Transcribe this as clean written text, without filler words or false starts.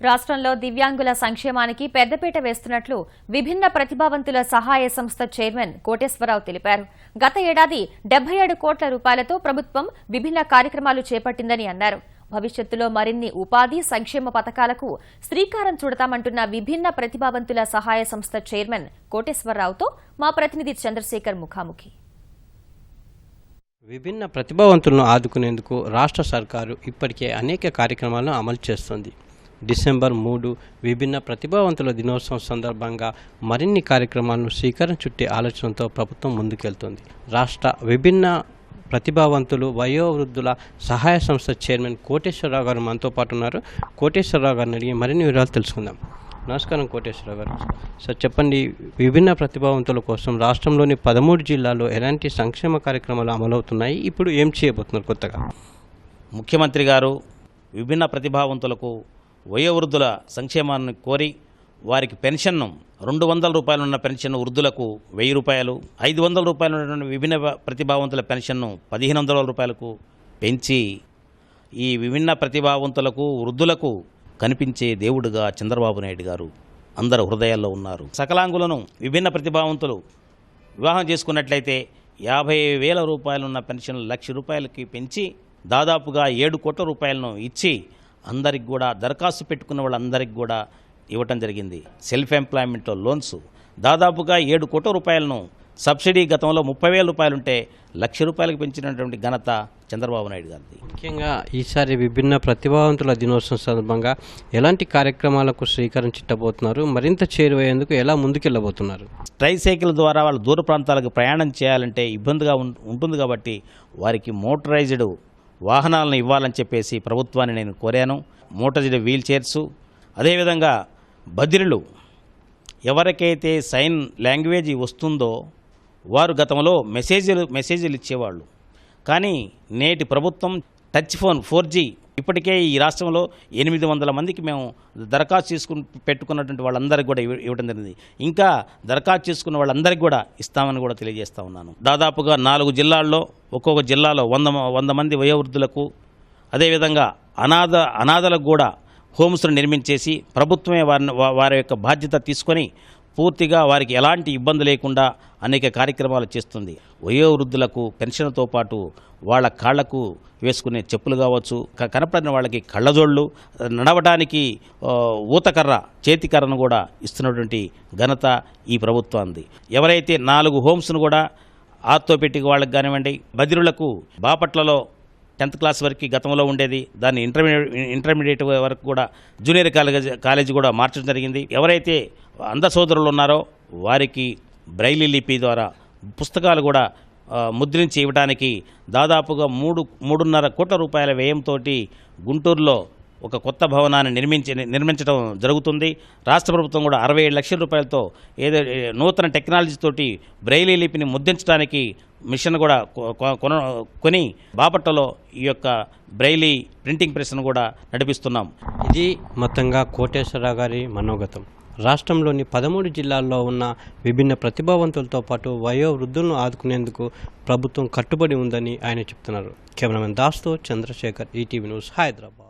రాష్ట్రంలో దివ్యాంగుల సంక్షేమానికి పెద్దపీట వేస్తున్నట్లు విభిన్న ప్రతిభావంతుల సహాయ సంస్థ చైర్మన్ కోటేశ్వరరావు తెలిపారు. గత ఏడాది 77 కోట్ల రూపాయలతో ప్రభుత్వం విభిన్న కార్యక్రమాలు చేపట్టిందని అన్నారు. భవిష్యత్తులో మరిన్ని ఉపాధి సంక్షేమ పథకాలకు శ్రీకారం చుడతామంటున్న విభిన్న ప్రతిభావంతుల సహాయ సంస్థ చైర్మన్ కోటేశ్వరరావుతో మా ప్రతినిధి చంద్రశేఖర్ ముఖాముఖి. విభిన్న ప్రతిభావంతులను ఆదుకునేందుకు రాష్ట్ర సర్కారు ఇప్పటికే అనేక కార్యక్రమాలను అమలు చేస్తుంది. డిసెంబర్ 3 విభిన్న ప్రతిభావంతుల దినోత్సవం సందర్భంగా మరిన్ని కార్యక్రమాలను శ్రీకారం చుట్టే ఆలోచనతో ప్రభుత్వం ముందుకెళ్తుంది. రాష్ట్ర విభిన్న ప్రతిభావంతులు వయోవృద్ధుల సహాయ సంస్థ చైర్మన్ కోటేశ్వరరావు గారు మనతో పాటు ఉన్నారు. కోటేశ్వరరావు గారిని అడిగి మరిన్ని వివరాలు తెలుసుకుందాం. నమస్కారం కోటేశ్వరరావు గారు. సార్ చెప్పండి, విభిన్న ప్రతిభావంతుల కోసం రాష్ట్రంలోని 13 జిల్లాల్లో ఎలాంటి సంక్షేమ కార్యక్రమాలు అమలవుతున్నాయి? ఇప్పుడు ఏం చేయబోతున్నారు కొత్తగా? ముఖ్యమంత్రి గారు విభిన్న ప్రతిభావంతులకు వయోవృద్ధుల సంక్షేమాన్ని కోరి వారికి పెన్షన్ను 200 రూపాయలు ఉన్న పెన్షన్ వృద్ధులకు 1000 రూపాయలు, 500 రూపాయలు ఉన్నటువంటి విభిన్న ప్రతిభావంతుల పెన్షన్ను 1500 రూపాయలకు పెంచి ఈ విభిన్న ప్రతిభావంతులకు వృద్ధులకు కనిపించే దేవుడుగా చంద్రబాబు నాయుడు గారు అందరు హృదయాల్లో ఉన్నారు. సకలాంగులను విభిన్న ప్రతిభావంతులు వివాహం చేసుకున్నట్లయితే 50,000 రూపాయలున్న పెన్షన్ 1,00,000 రూపాయలకి పెంచి దాదాపుగా 7 కోట్ల రూపాయలను ఇచ్చి అందరికి కూడా దరఖాస్తు పెట్టుకున్న వాళ్ళందరికీ కూడా ఇవ్వటం జరిగింది. సెల్ఫ్ ఎంప్లాయ్మెంట్ లోన్స్ దాదాపుగా 7 కోట్ల రూపాయలను సబ్సిడీ గతంలో 30,000 రూపాయలుంటే 1,00,000 రూపాయలకు పెంచినటువంటి ఘనత చంద్రబాబు నాయుడు గారిది. ముఖ్యంగా ఈసారి విభిన్న ప్రతిభావంతుల దినోత్సవం సందర్భంగా ఎలాంటి కార్యక్రమాలకు శ్రీకారం చుట్టబోతున్నారు? మరింత చేరువయ్యేందుకు ఎలా ముందుకెళ్ళబోతున్నారు? ట్రైసైకిల్ ద్వారా వాళ్ళు దూర ప్రాంతాలకు ప్రయాణం చేయాలంటే ఇబ్బందిగా ఉంటుంది కాబట్టి వారికి మోటరైజ్డ్ వాహనాలను ఇవ్వాలని చెప్పేసి ప్రభుత్వాన్ని నేను కోరాను. మోటరైజ్డ్ వీల్ చైర్స్, అదేవిధంగా బదిలీలు ఎవరికైతే సైన్ లాంగ్వేజ్ వస్తుందో వారు గతంలో మెసేజ్లు ఇచ్చేవాళ్ళు. కానీ నేటి ప్రభుత్వం టచ్ ఫోన్ 4G ఇప్పటికే ఈ రాష్ట్రంలో 800 మందికి మేము దరఖాస్తు పెట్టుకున్నటువంటి వాళ్ళందరికీ కూడా ఇవ్వడం జరిగింది. ఇంకా దరఖాస్తు చేసుకున్న వాళ్ళందరికీ కూడా ఇస్తామని కూడా తెలియజేస్తా ఉన్నాను. దాదాపుగా 4 జిల్లాల్లో ఒక్కొక్క జిల్లాలో 100 మంది వయోవృద్ధులకు, అదేవిధంగా అనాథలకు కూడా హోమ్స్ను నిర్మించేసి ప్రభుత్వమే వారి యొక్క బాధ్యత తీసుకొని పూర్తిగా వారికి ఎలాంటి ఇబ్బంది లేకుండా అనేక కార్యక్రమాలు చేస్తుంది. వయోవృద్ధులకు పెన్షన్తో పాటు వాళ్ళ కాళ్లకు వేసుకునే చెప్పులు కావచ్చు, కనపడిన వాళ్ళకి కళ్ళజోళ్ళు, నడవడానికి ఊతకర్ర, చేతికర్రను కూడా ఇస్తున్నటువంటి ఘనత ఈ ప్రభుత్వానికి. ఎవరైతే 4 హోమ్స్ను కూడా ఆర్థోపెటిక్ వాళ్ళకి కానివ్వండి, బదిరులకు బాపట్లలో 10th క్లాస్ వరకు గతంలో ఉండేది, దాన్ని ఇంటర్మీడియట్ వరకు కూడా జూనియర్ కాలేజీ కూడా మార్చడం జరిగింది. ఎవరైతే అంధ సోదరులు ఉన్నారో వారికి బ్రైలీ లిపి ద్వారా పుస్తకాలు కూడా ముద్రించి ఇవ్వడానికి దాదాపుగా 3.5 కోట్ల రూపాయల వ్యయంతో గుంటూరులో ఒక కొత్త భవనాన్ని నిర్మించడం జరుగుతుంది. రాష్ట్ర ప్రభుత్వం కూడా 67 లక్షల రూపాయలతో ఏదో నూతన టెక్నాలజీతోటి బ్రైలీ లిపిని ముద్రించడానికి మిషన్ కూడా కొని బాపట్లలో ఈ యొక్క బ్రైలీ ప్రింటింగ్ ప్రెస్ను కూడా నడిపిస్తున్నాం. ఇది మొత్తంగా కోటేశ్వరరావు గారి మనోగతం. రాష్ట్రంలోని 13 జిల్లాల్లో ఉన్న విభిన్న ప్రతిభావంతులతో పాటు వయోవృద్ధులను ఆదుకునేందుకు ప్రభుత్వం కట్టుబడి ఉందని ఆయన చెప్తున్నారు. కెమెరామెన్ దాస్తో చంద్రశేఖర్, ఈటీవీ న్యూస్, హైదరాబాద్.